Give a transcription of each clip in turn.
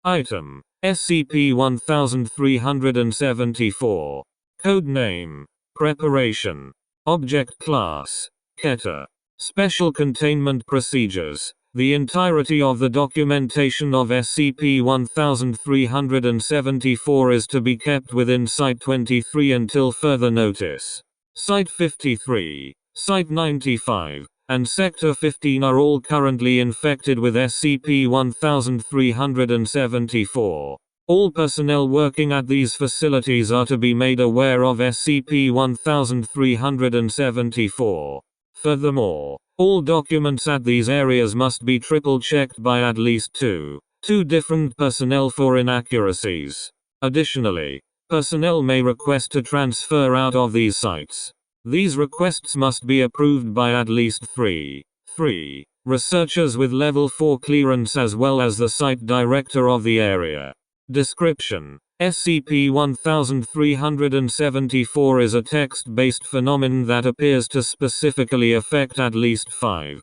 Item SCP-1374. Codename Preparation. Object Class Keter. Special Containment Procedures. The entirety of the documentation of SCP-1374 is to be kept within Site-23 until further notice. Site-53, Site-95, and Sector 15 are all currently infected with SCP-1374. All personnel working at these facilities are to be made aware of SCP-1374. Furthermore, all documents at these areas must be triple-checked by at least two different personnel for inaccuracies. Additionally, personnel may request to transfer out of these sites. These requests must be approved by at least three researchers with Level 4 clearance as well as the site director of the area. Description: SCP-1374 is a text-based phenomenon that appears to specifically affect at least five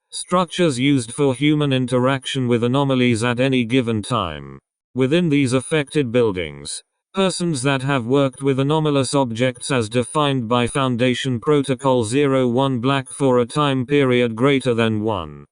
structures used for human interaction with anomalies at any given time. Within these affected buildings, persons that have worked with anomalous objects as defined by Foundation Protocol 01 Black for a time period greater than 1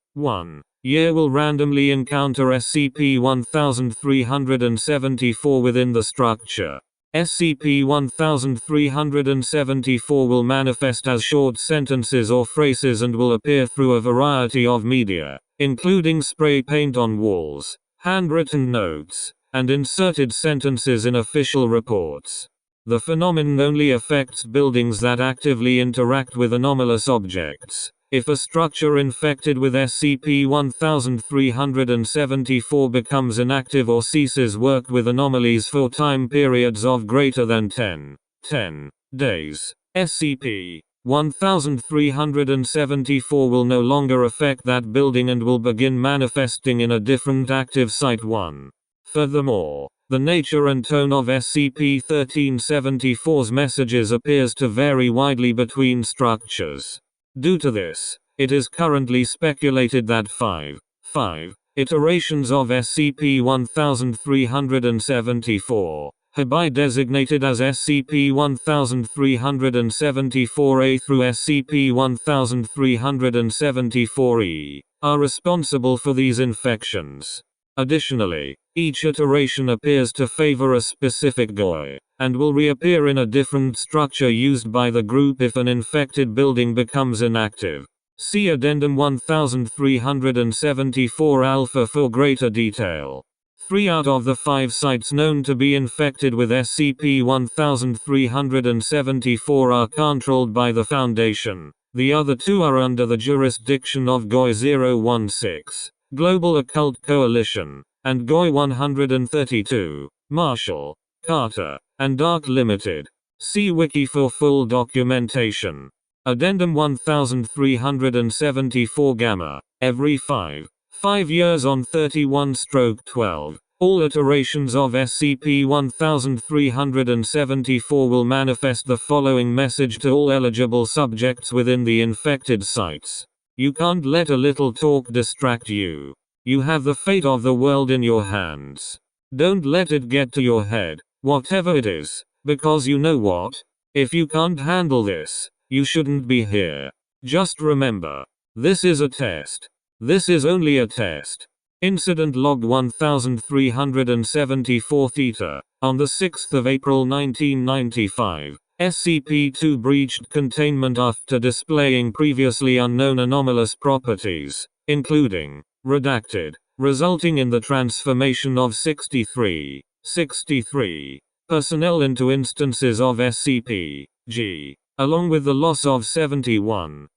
year will randomly encounter SCP-1374 within the structure. SCP-1374 will manifest as short sentences or phrases and will appear through a variety of media, including spray paint on walls, handwritten notes, and inserted sentences in official reports. The phenomenon only affects buildings that actively interact with anomalous objects. If a structure infected with SCP-1374 becomes inactive or ceases work with anomalies for time periods of greater than 10 days, SCP-1374 will no longer affect that building and will begin manifesting in a different active Site 1. Furthermore, the nature and tone of SCP-1374's messages appears to vary widely between structures. Due to this, it is currently speculated that five iterations of SCP-1374, hereby designated as SCP-1374-A through SCP-1374-E, are responsible for these infections. Additionally, each iteration appears to favor a specific GUI, and will reappear in a different structure used by the group if an infected building becomes inactive. See Addendum 1374 Alpha for greater detail. 3 out of the 5 sites known to be infected with SCP-1374 are controlled by the Foundation. The other 2 are under the jurisdiction of GOI-016, Global Occult Coalition, and GOI-132, Marshall, Carter, and Dark Limited. See Wiki for full documentation. Addendum 1374 Gamma. Every 5 years on 31/12, all iterations of SCP-1374 will manifest the following message to all eligible subjects within the infected sites. You can't let a little talk distract you. You have the fate of the world in your hands. Don't let it get to your head, whatever it is, because you know what? If you can't handle this, you shouldn't be here. Just remember, this is a test. This is only a test. Incident Log 1374 Theta. On the 6th of April 1995, SCP-2 breached containment after displaying previously unknown anomalous properties, including redacted, resulting in the transformation of 63 personnel into instances of SCP-G, along with the loss of 71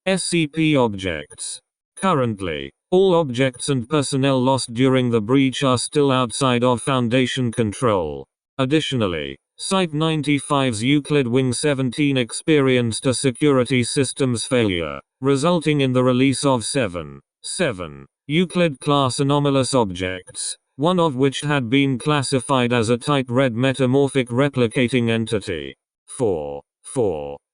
SCP objects. Currently, all objects and personnel lost during the breach are still outside of Foundation control. Additionally, Site-95's Euclid Wing 17 experienced a security systems failure, resulting in the release of 7 Euclid-class anomalous objects, one of which had been classified as a Type Red metamorphic replicating entity. 4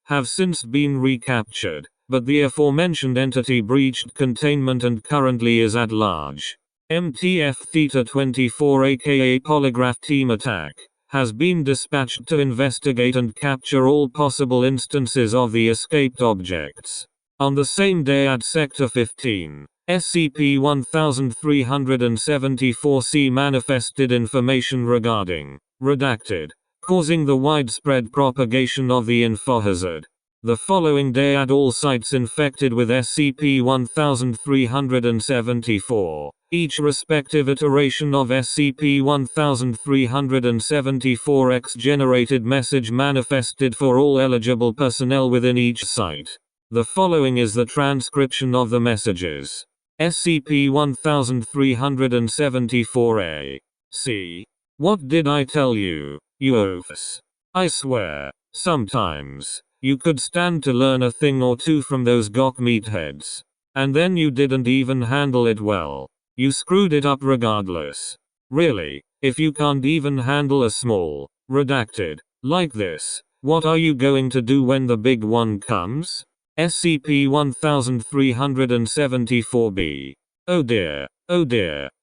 have since been recaptured, but the aforementioned entity breached containment and currently is at large. MTF Theta 24 aka Polygraph Team Attack has been dispatched to investigate and capture all possible instances of the escaped objects. On the same day at Sector 15, SCP-1374-C manifested information regarding redacted, causing the widespread propagation of the infohazard. The following day at all sites infected with SCP-1374, each respective iteration of SCP-1374-X generated message manifested for all eligible personnel within each site. The following is the transcription of the messages. SCP-1374-A. C. What did I tell you, you oafs? I swear, sometimes, you could stand to learn a thing or two from those gawk meatheads. And then you didn't even handle it well. You screwed it up regardless. Really, if you can't even handle a small, redacted, like this, what are you going to do when the big one comes? SCP-1374-B. Oh dear,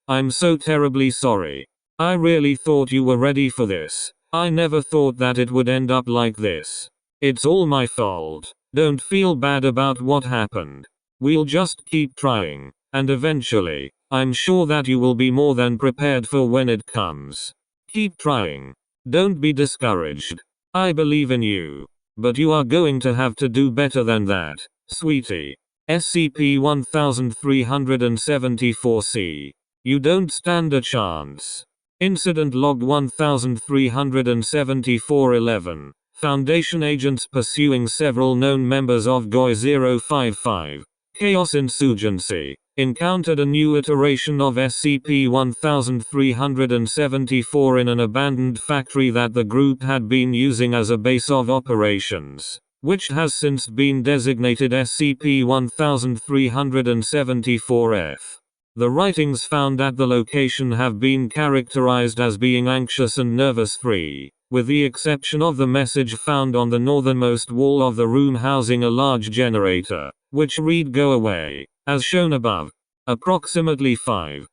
I'm so terribly sorry. I really thought you were ready for this. I never thought that it would end up like this. It's all my fault. Don't feel bad about what happened. We'll just keep trying, and eventually, I'm sure that you will be more than prepared for when it comes. Keep trying. Don't be discouraged. I believe in you. But you are going to have to do better than that, sweetie. SCP-1374-C. You don't stand a chance. Incident Log 1374-11. Foundation agents pursuing several known members of GOI-055, Chaos Insurgency, encountered a new iteration of SCP-1374 in an abandoned factory that the group had been using as a base of operations, which has since been designated SCP-1374-F. The writings found at the location have been characterized as being anxious and nervous-free, with the exception of the message found on the northernmost wall of the room housing a large generator, which read "Go away," as shown above. Approximately 5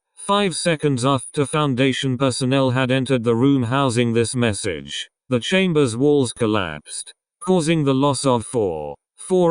seconds after Foundation personnel had entered the room housing this message, the chamber's walls collapsed, causing the loss of four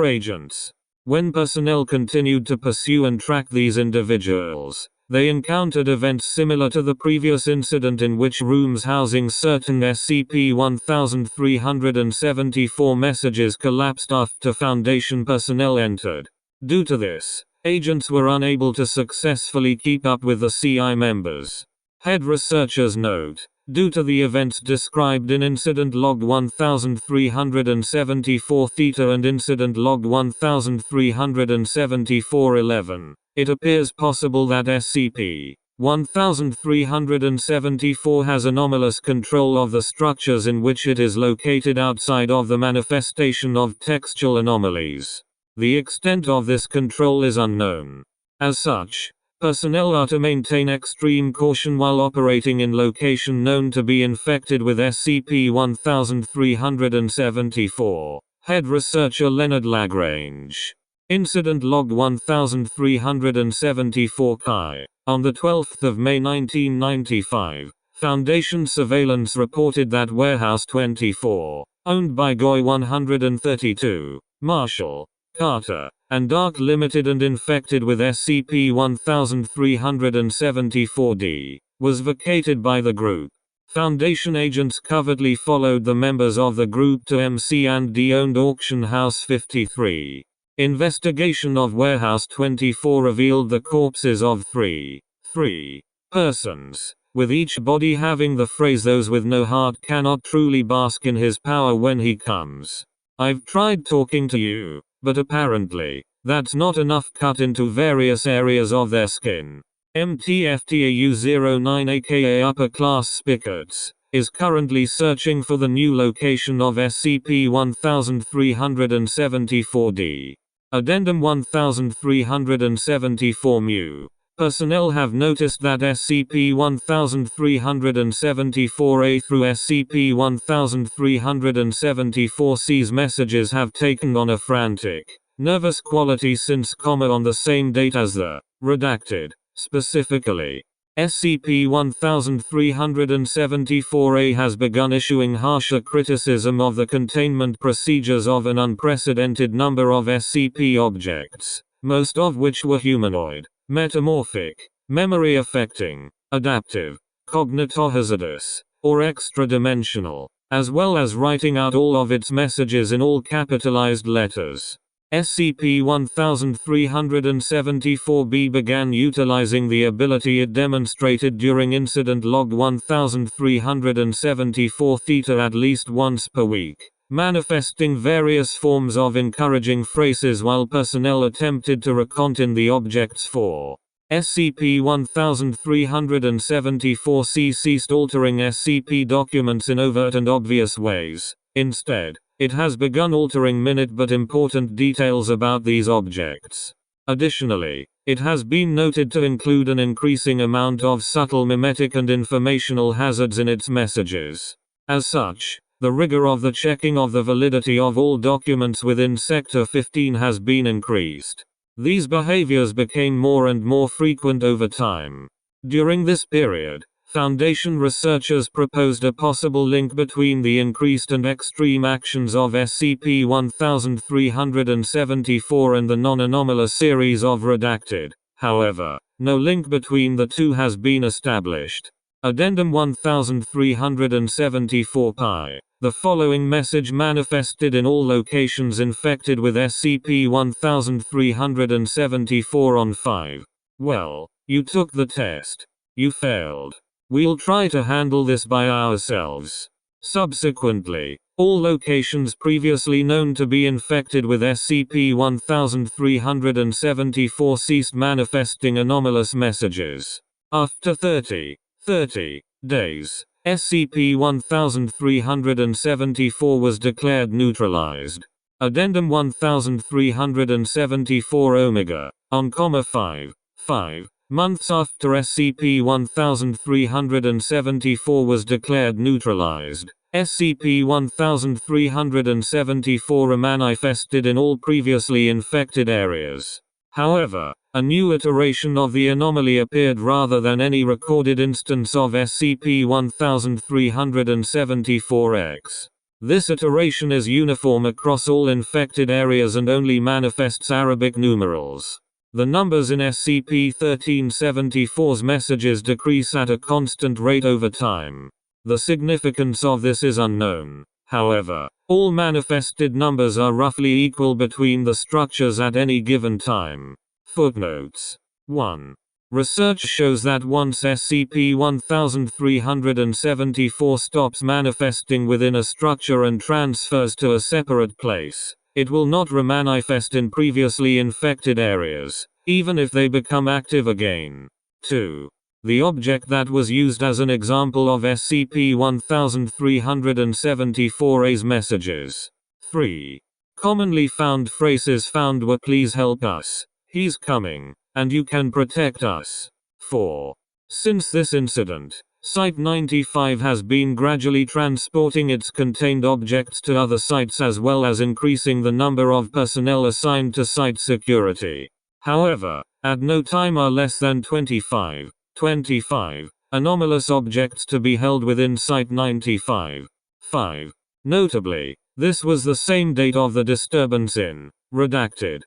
agents. When personnel continued to pursue and track these individuals, they encountered events similar to the previous incident in which rooms housing certain SCP-1374 messages collapsed after Foundation personnel entered. Due to this, agents were unable to successfully keep up with the CI members. Head researchers note, due to the events described in Incident Log 1374 Theta and Incident Log 1374-11, it appears possible that SCP-1374 has anomalous control of the structures in which it is located outside of the manifestation of textual anomalies. The extent of this control is unknown. As such, personnel are to maintain extreme caution while operating in location known to be infected with SCP-1374. Head Researcher Leonard Lagrange. Incident Log 1374 Chi. On the 12th of May 1995, Foundation surveillance reported that Warehouse 24, owned by GOI-132, Marshall, Carter, and Dark Limited and infected with SCP-1374-D, was vacated by the group. Foundation agents covertly followed the members of the group to MC&D owned Auction House 53. Investigation of Warehouse 24 revealed the corpses of three persons, with each body having the phrase "those with no heart cannot truly bask in his power when he comes." I've tried talking to you, but apparently, that's not enough. Cut into various areas of their skin. MTFTAU-09 aka Upper Class Spigots, is currently searching for the new location of SCP-1374-D. Addendum 1374 Mu. Personnel have noticed that SCP-1374-A through SCP-1374-C's messages have taken on a frantic, nervous quality since on the same date as the redacted. Specifically, SCP-1374-A has begun issuing harsher criticism of the containment procedures of an unprecedented number of SCP objects, most of which were humanoid, metamorphic, memory-affecting, adaptive, cognitohazardous, or extra-dimensional, as well as writing out all of its messages in all capitalized letters. SCP-1374-B began utilizing the ability it demonstrated during Incident Log 1374 Theta at least once per week, manifesting various forms of encouraging phrases while personnel attempted to recontain the objects for. SCP-1374-C ceased altering SCP documents in overt and obvious ways. Instead, it has begun altering minute but important details about these objects. Additionally, it has been noted to include an increasing amount of subtle mimetic and informational hazards in its messages. As such, the rigor of the checking of the validity of all documents within Sector 15 has been increased. These behaviors became more and more frequent over time. During this period, Foundation researchers proposed a possible link between the increased and extreme actions of SCP-1374 and the non-anomalous series of Redacted. However, no link between the two has been established. Addendum 1374-Pi. The following message manifested in all locations infected with SCP-1374 on 5. Well, you took the test. You failed. We'll try to handle this by ourselves. Subsequently, all locations previously known to be infected with SCP-1374 ceased manifesting anomalous messages. After 30 days, SCP-1374 was declared neutralized. Addendum 1374 Omega. On 5 months after SCP-1374 was declared neutralized, SCP-1374 manifested in all previously infected areas. However, a new iteration of the anomaly appeared rather than any recorded instance of SCP-1374-X. This iteration is uniform across all infected areas and only manifests Arabic numerals. The numbers in SCP-1374's messages decrease at a constant rate over time. The significance of this is unknown. However, all manifested numbers are roughly equal between the structures at any given time. Footnotes. 1. Research shows that once SCP-1374 stops manifesting within a structure and transfers to a separate place, it will not remanifest in previously infected areas, even if they become active again. 2. The object that was used as an example of SCP-1374-A's messages. 3. Commonly found phrases found were "Please help us," "He's coming," and "You can protect us." 4. Since this incident, Site-95 has been gradually transporting its contained objects to other sites as well as increasing the number of personnel assigned to site security. However, at no time are less than 25 anomalous objects to be held within Site-95. 5. Notably, this was the same date of the disturbance in Redacted.